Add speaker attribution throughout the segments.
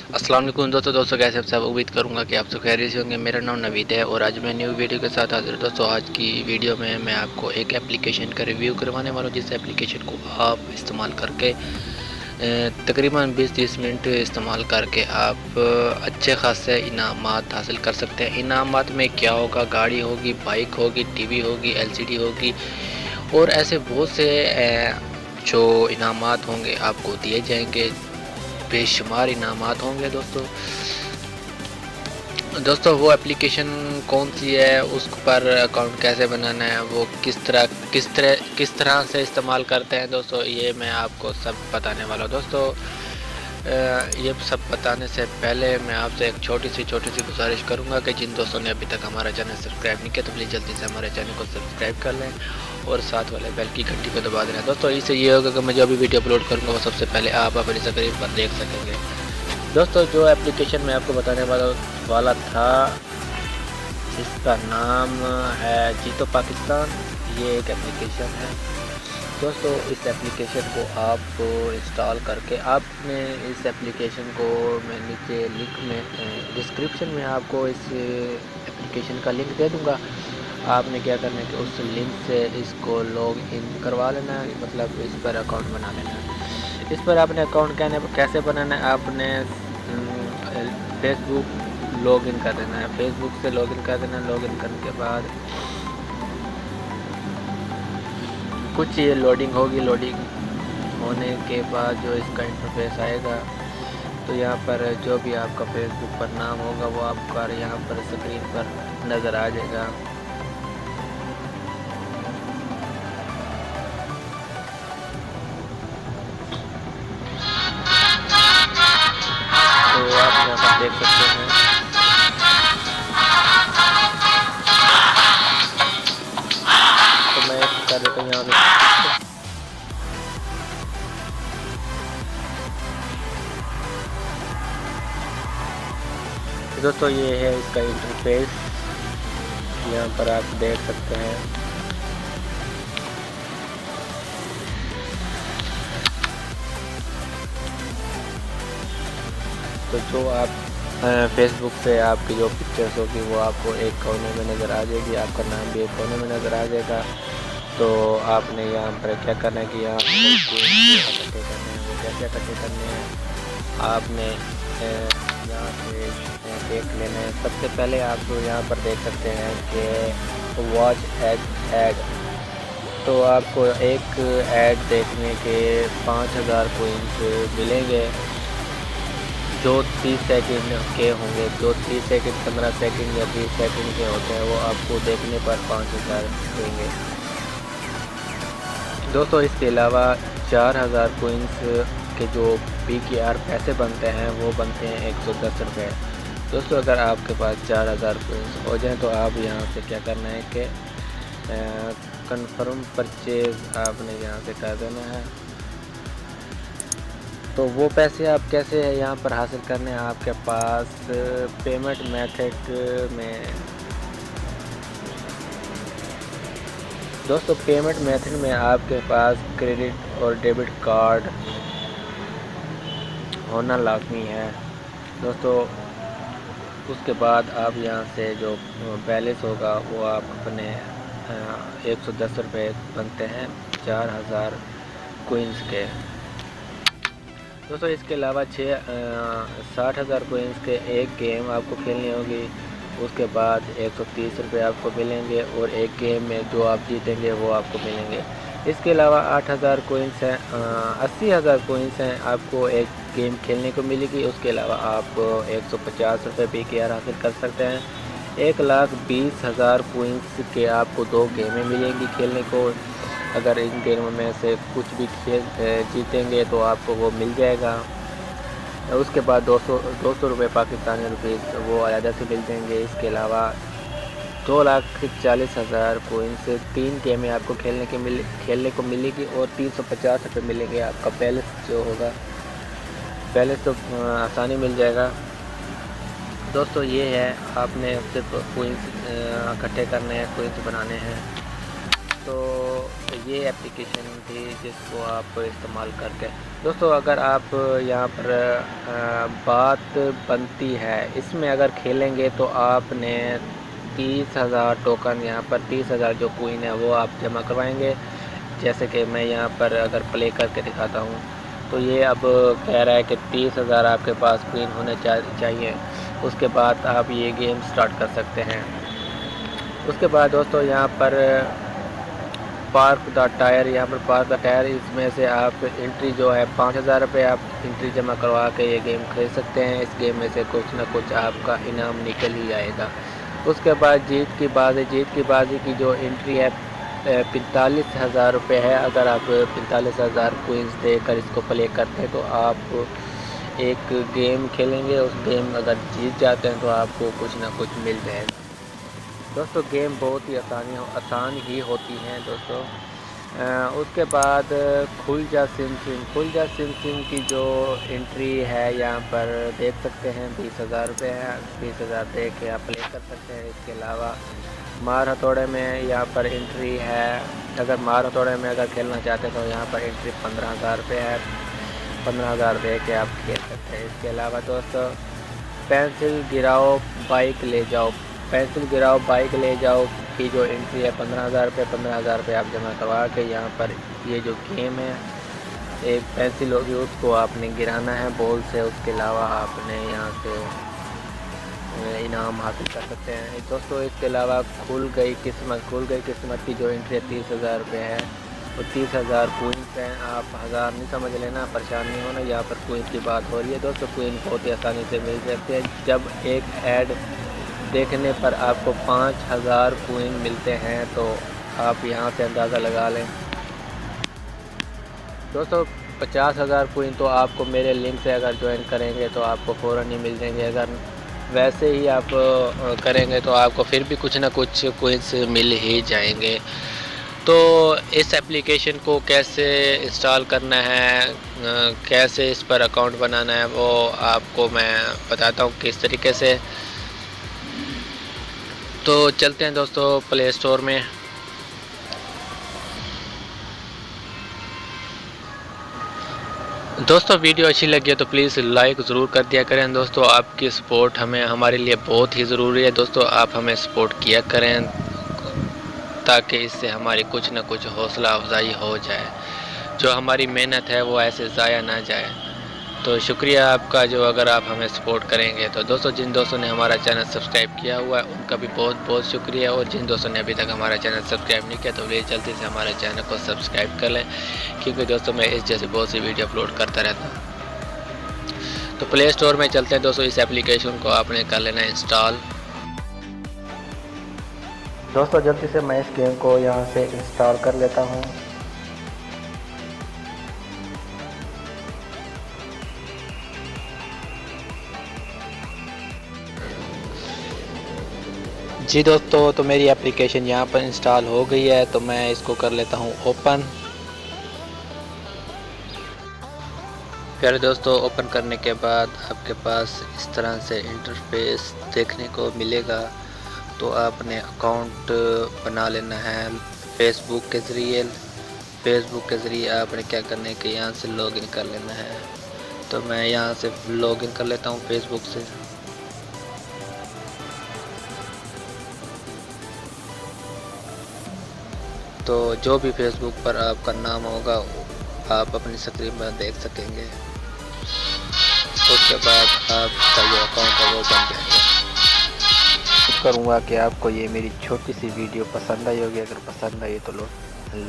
Speaker 1: अस्सलाम वालेकुम दोस्तों कैसे आप सब। उम्मीद करूंगा कि आप सब खैरियत से होंगे। मेरा नाम नवीद है और आज मैं न्यू वीडियो के साथ हाजिर हूं। दोस्तों आज की वीडियो में मैं आपको एक एप्लीकेशन का रिव्यू करवाने वाला हूं, जिस एप्लीकेशन को आप इस्तेमाल करके तकरीबन 20-30 मिनट इस्तेमाल करके आप अच्छे खासे इनामात हासिल कर सकते हैं। इनामात में क्या होगा, गाड़ी होगी, बाइक होगी, टीवी होगी, एलसीडी होगी और ऐसे बहुत से जो इनामात होंगे आपको दिए जाएंगे। बेशुमार इनामात होंगे दोस्तों वो एप्लीकेशन कौन सी है, उस पर अकाउंट कैसे बनाना है, वो किस तरह से इस्तेमाल करते हैं दोस्तों, ये मैं आपको सब बताने वाला हूँ। दोस्तों ये सब बताने से पहले मैं आपसे एक छोटी सी गुजारिश करूंगा कि जिन दोस्तों ने अभी तक हमारा चैनल सब्सक्राइब नहीं किया तो प्लीज़ जल्दी से हमारे चैनल को सब्सक्राइब कर लें और साथ वाले बेल की घंटी को दबा देना। दोस्तों इससे ये होगा कि मैं जो भी वीडियो अपलोड करूँगा वो सबसे पहले आप अपनी स्क्रीन पर देख सकेंगे। दोस्तों जो एप्लीकेशन मैं आपको बताने वाला था, इसका नाम है जीतो पाकिस्तान। ये एक एप्लीकेशन है दोस्तों। इस एप्लीकेशन को आप इंस्टॉल करके आपने इस एप्लीकेशन को मैं नीचे लिंक में डिस्क्रिप्शन में आपको इस एप्लीकेशन का लिंक दे दूंगा। आपने क्या करना है कि उस लिंक से इसको लॉग इन करवा लेना है, मतलब इस पर अकाउंट बना लेना है। इस पर आपने अकाउंट कैसे बनाना है, आपने फेसबुक लॉगिन कर देना है। फेसबुक से लॉगिन कर देना। लॉगिन करने के बाद कुछ ये लोडिंग होगी। लोडिंग होने के बाद जो इसका इंटरफेस आएगा तो यहाँ पर जो भी आपका फेसबुक पर नाम होगा वो आपका यहाँ पर स्क्रीन पर नज़र आ जाएगा। तो आप यहाँ पर देख सकते हैं। तो मैं कर देता हूँ यहाँ पे। दोस्तों ये है इसका इंटरफेस, यहाँ पर आप देख सकते हैं। तो जो आप फेसबुक पे आपकी जो पिक्चर्स होगी वो आपको एक कोने में नज़र आ जाएगी, आपका नाम भी एक कोने में नज़र आ जाएगा। तो आपने यहाँ पर क्या करना है कि यहाँ इकट्ठे करने हैं। वो कैसे इकट्ठे करने हैं आपने यहाँ से देख लेना है। सबसे पहले आप यहाँ पर देख सकते हैं कि वॉच एड। तो आपको एक ऐड देखने के 5000 कोइंस मिलेंगे जो 30 सेकंड के होंगे। जो 30 सेकंड 15 सेकंड या 20 सेकंड के होते हैं वो आपको देखने पर 5000 देंगे दोस्तों। इसके अलावा 4000 कोइंस के जो PKR पैसे बनते हैं वो बनते हैं 110 रुपये। दोस्तों अगर आपके पास 4000 कोइंस हो जाएं तो आप यहाँ से क्या करना है कि कन्फर्म परचेज आपने यहाँ से कर देना है। तो वो पैसे आप कैसे यहाँ पर हासिल करने हैं, आपके पास पेमेंट मेथड में दोस्तों पेमेंट मेथड में आपके पास क्रेडिट और डेबिट कार्ड होना लाजमी है दोस्तों। उसके बाद आप यहाँ से जो बैलेंस होगा वो आप अपने 110 रुपये बनते हैं 4000 कोइंस के दोस्तों। इसके अलावा 60,000 कोइंस के एक गेम आपको खेलनी होगी। उसके बाद 130 रुपये आपको मिलेंगे और एक गेम में जो आप जीतेंगे वो आपको मिलेंगे। इसके अलावा 8000 कोइंस हैं, 80,000 कोइंस हैं आपको एक गेम खेलने को मिलेगी। उसके अलावा आप 150 रुपये PKR हासिल कर सकते हैं। 1,20,000 कोइंस के आपको 2 गेमें मिलेंगी खेलने को। अगर इन गेमों में से कुछ भी खेल जीतेंगे तो आपको वो मिल जाएगा। उसके बाद 200 रुपये पाकिस्तानी रुपीज़ वो अलग से मिल जाएंगे। इसके अलावा 2,40,000 कोइंस से 3 गेमें आपको खेलने को मिलेगी और 350 रुपये मिलेंगे। आपका बैलेंस जो होगा बैलेंस तो आसानी मिल जाएगा दोस्तों। ये है, आपने सिर्फ कोइंस इकट्ठे करने हैं, कोइंस बनाने हैं। दोस्तों ये एप्लीकेशन थी जिसको आप इस्तेमाल करके दोस्तों अगर आप यहाँ पर बात बनती है इसमें अगर खेलेंगे तो आपने 30,000 टोकन यहाँ पर 30,000 जो कोइन है वो आप जमा करवाएंगे। जैसे कि मैं यहाँ पर अगर प्ले करके दिखाता हूँ तो ये अब कह रहा है कि 30,000 आपके पास कोइन होने चाहिए। उसके बाद आप ये गेम स्टार्ट कर सकते हैं। उसके बाद दोस्तों यहाँ पर पार्क द टायर, यहाँ पर पार्क द टायर, इसमें से आप एंट्री जो है 5,000 रुपये आप एंट्री जमा करवा के ये गेम खरीद सकते हैं। इस गेम में से कुछ ना कुछ आपका इनाम निकल ही जाएगा। उसके बाद जीत की बाजी की जो एंट्री है 45,000 रुपये है। अगर आप 45,000 कोइंस देकर इसको प्ले करते हैं तो आप एक गेम खेलेंगे। उस गेम अगर जीत जाते हैं तो आपको कुछ ना कुछ मिल जाएगा। दोस्तों गेम बहुत ही आसान ही होती हैं दोस्तों। उसके बाद खुल जा सिम की जो एंट्री है यहाँ पर देख सकते हैं 20,000 रुपये है। 20,000 दे के आप प्ले कर सकते हैं। इसके अलावा मार हथौड़े में यहाँ पर एंट्री है। अगर मार हथौड़े में अगर खेलना चाहते हैं तो यहाँ पर एंट्री 15,000 रुपये है। 15,000 दे के आप खेल सकते हैं। इसके अलावा दोस्तों पेंसिल गिराओ बाइक ले जाओ की जो एंट्री है 15,000 रुपये। 15,000 रुपये आप जमा करवा के यहाँ पर ये जो गेम है एक पेंसिल होगी उसको आपने गिराना है बॉल से। उसके अलावा आपने यहाँ से इनाम हासिल कर सकते हैं दोस्तों। इसके अलावा खुल गई किस्मत की जो एंट्री है 30,000 रुपये है और 30,000 कोइंस हैं। आप 1000 नहीं समझ लेना, परेशान नहीं होना। यहाँ पर कोइन की बात हो रही है दोस्तों। कोइन बहुत ही आसानी से मिल सकते हैं। जब एक ऐड देखने पर आपको 5,000 कोइन मिलते हैं तो आप यहाँ से अंदाज़ा लगा लें दोस्तों। 50,000 कोइन तो आपको मेरे लिंक से अगर ज्वाइन करेंगे तो आपको फ़ौरन ही मिल जाएंगे। अगर वैसे ही आप करेंगे तो आपको फिर भी कुछ ना कुछ कोइंस मिल ही जाएंगे। तो इस एप्लीकेशन को कैसे इंस्टॉल करना है, कैसे इस पर अकाउंट बनाना है वो आपको मैं बताता हूँ किस तरीके से। तो चलते हैं दोस्तों प्ले स्टोर में। दोस्तों वीडियो अच्छी लगी है तो प्लीज़ लाइक ज़रूर कर दिया करें दोस्तों। आपकी सपोर्ट हमारे लिए बहुत ही ज़रूरी है दोस्तों। आप हमें सपोर्ट किया करें ताकि इससे हमारी कुछ ना कुछ हौसला अफजाई हो जाए। जो हमारी मेहनत है वो ऐसे ज़ाया ना जाए। तो शुक्रिया आपका जो अगर आप हमें सपोर्ट करेंगे। तो दोस्तों जिन दोस्तों ने हमारा चैनल सब्सक्राइब किया हुआ है उनका भी बहुत बहुत शुक्रिया। और जिन दोस्तों ने अभी तक हमारा चैनल सब्सक्राइब नहीं किया तो प्लीज़ जल्दी से हमारे चैनल को सब्सक्राइब कर लें, क्योंकि दोस्तों मैं इस जैसे बहुत सी वीडियो अपलोड करता रहता हूँ। तो प्ले स्टोर में चलते हैं दोस्तों। इस एप्लीकेशन को आपने कर लेना इंस्टॉल।
Speaker 2: दोस्तों जल्दी से मैं इस गेम को यहाँ से इंस्टॉल कर लेता हूँ।
Speaker 1: जी दोस्तों तो मेरी एप्लीकेशन यहाँ पर इंस्टॉल हो गई है तो मैं इसको कर लेता हूँ ओपन। प्यारे दोस्तों ओपन करने के बाद आपके पास इस तरह से इंटरफेस देखने को मिलेगा। तो आपने अकाउंट बना लेना है फेसबुक के ज़रिए आपने क्या करना है कि यहाँ से लॉगिन कर लेना है। तो मैं यहाँ से लॉगिन कर लेता हूँ फेसबुक से। तो जो भी फेसबुक पर आपका नाम होगा आप अपनी स्क्रीन में देख सकेंगे। उसके बाद आपका जो अकाउंट है वो बन जाएगा।
Speaker 2: करूँगा कि आपको ये मेरी छोटी सी वीडियो पसंद आई होगी। अगर पसंद आई तो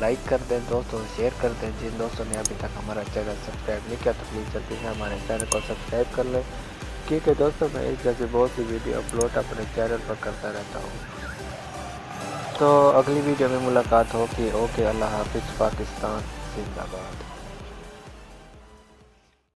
Speaker 2: लाइक कर दें दोस्तों, शेयर कर दें। जिन दोस्तों ने अभी तक हमारा चैनल सब्सक्राइब नहीं किया तो प्लीज़ जल्दी से हमारे चैनल को सब्सक्राइब कर लें, क्योंकि दोस्तों मैं इस जैसे बहुत सी वीडियो अपलोड अपने चैनल पर करता रहता हूँ। तो अगली वीडियो में मुलाकात होगी। ओके, अल्लाह हाफिज़, पाकिस्तान जिंदाबाद।